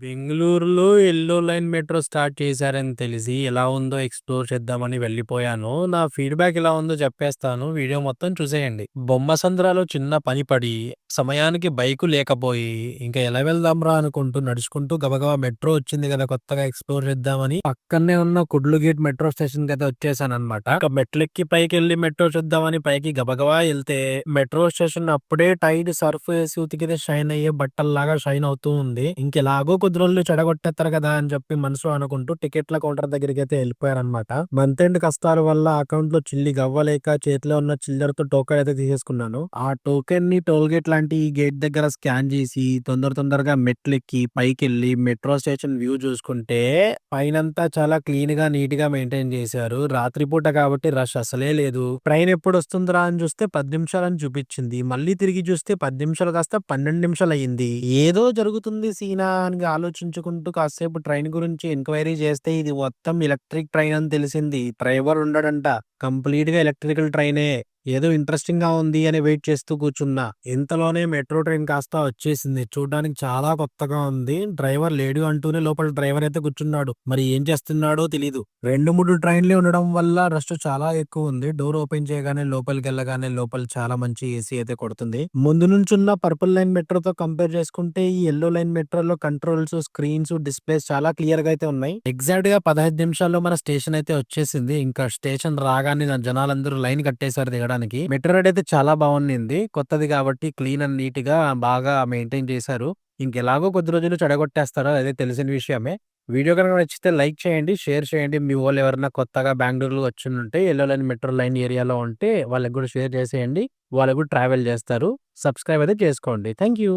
బెంగుళూరులో yellow line metro start చేశారని తెలిసి ఎలా ఉందో ఎక్స్‌ప్లోర్ చేద్దామని వెళ్ళిపోయాను. నా ఫీడ్‌బ్యాక్ ఎలా ఉందో చెప్పేస్తాను. వీడియో మొత్తం చూసేయండి. బొమ్మసంద్రాలో చిన్న పని పడి, సమయానికి బైకు లేకపోయి, ఇంకా ఎలా వెళ్దాంరా అనుకుంటూ నడుచుకుంటూ గబగబా మెట్రో వచ్చింది కదా! కొత్తగా ఎక్స్‌ప్లోర్ చేద్దామని పక్కనే ఉన్న కుడ్లు గేట్ మెట్రో స్టేషన్‌కయితే వచ్చేసాననమాట. ఇక మెట్లెక్కి పైకెళ్ళి మెట్రో చూద్దామని పైకి గబగబా ఎళ్తే మెట్రో స్టేషన్ అప్పుడే టైడ్ సర్ఫ్ ఏసి ఉతికితే షైన్ అయ్యే బట్టల్లాగా షైన్ అవుతూ ఉంది. ఇంకెలాగో కొద్ది రోజులు చెడగొట్టేత్తారు కదా అని చెప్పి మనసులో అనుకుంటూ టికెట్ల కౌంటర్ దగ్గరికైతే ఎళ్ళిపోయాననమాట. మంత్ ఎండ్ కష్టాల వల్ల అకౌంట్‌లో చిల్లి గవ్వలేక చేతిలో ఉన్న చిల్లరతో టోకెన్ అయితే తీసేసుకున్నాను. ఆ టోకెన్‌ని టోల్ గేట్ లాంటి ఈ గేట్ దగ్గర స్కాన్ చేసి తొందరగా మెట్లెక్కి పైకెళ్ళి మెట్రో స్టేషన్ వ్యూ చూసుకుంటే పైనంతా చాలా క్లీన్‌గా, నీట్‌గా మెయింటైన్ చేశారు. రాత్రిపూట కాబట్టి రష్ అసలే లేదు. ట్రైన్ ఎప్పుడొస్తుందిరా అని చూస్తే 10 నిమిషాలని చూపిచ్చింది. మళ్ళీ తిరిగి చూస్తే 10 నిమిషాలు కాస్త 12 నిమిషాలయింది. ఏదో జరుగుతుంది సీనా అని ఆలోచించుకుంటూ కాసేపు ట్రైన్ గురించి ఎంక్వైరీ చేస్తే ఇది మొత్తం ఎలక్ట్రిక్ ట్రైన్ అని తెలిసింది. డ్రైవర్ ఉండడంట. కంప్లీట్‌గా ఎలక్ట్రికల్ ట్రైనే. ఏదో ఇంట్రెస్టింగ్‌గా ఉంది అని వెయిట్ చేస్తూ కూర్చున్నా. ఇంతలోనే మెట్రో ట్రైన్ కాస్త వచ్చేసింది. చూడ్డానికి చాలా కొత్తగా ఉంది. డ్రైవర్ లేడు అంటూనే లోపల డ్రైవర్ అయితే కూర్చున్నాడు. మరి ఏం చేస్తున్నాడో తెలీదు. 2, 3 ట్రైన్‌లే ఉండడం వల్ల రష్ చాలా ఎక్కువుంది. డోర్ ఓపెన్ చేయగానే లోపలికెళ్ళగానే లోపల చాలా మంచి ఏసీ అయితే కొడుతుంది. ముందు నుంచున్న పర్పుల్ లైన్ మెట్రోతో కంపేర్ చేసుకుంటే ఈ యెల్లో లైన్ మెట్రోలో కంట్రోల్స్, స్క్రీన్స్, డిస్‌ప్లేస్ చాలా క్లియర్‌గా అయితే ఉన్నాయి. ఎగ్జాక్ట్‌గా 15 నిమిషాల్లో మన స్టేషన్ అయితే వచ్చేసింది. ఇంకా స్టేషన్ రాగానే జనాలందరూ లైన్ కట్టేసారు దిగడానికి. మెట్రో రైడ్ అయితే చాలా బావుండింది. కొత్తది కాబట్టి క్లీన్ అండ్ నీట్‌గా బాగా మెయింటైన్ చేశారు. ఇంకెలాగో కొద్ది రోజుల్లో చెడగొట్టేస్తారు. అదే తెలిసిన విషయమే. వీడియో గనుక నచ్చితే లైక్ చేయండి, షేర్ చేయండి. మీ వోళ్ళు ఎవరైనా కొత్తగా బెంగుళూరులో వచ్చుండుంటే యెల్లో లైన్ మెట్రో లైన్ ఏరియాలో ఉంటే వాళ్ళకి గూడా షేర్ చేసేయండి. వాళ్ళు కూడా ట్రావెల్ చేస్తారు. సబ్స్క్రైబ్ అయితే చేసుకోండి. Thank you.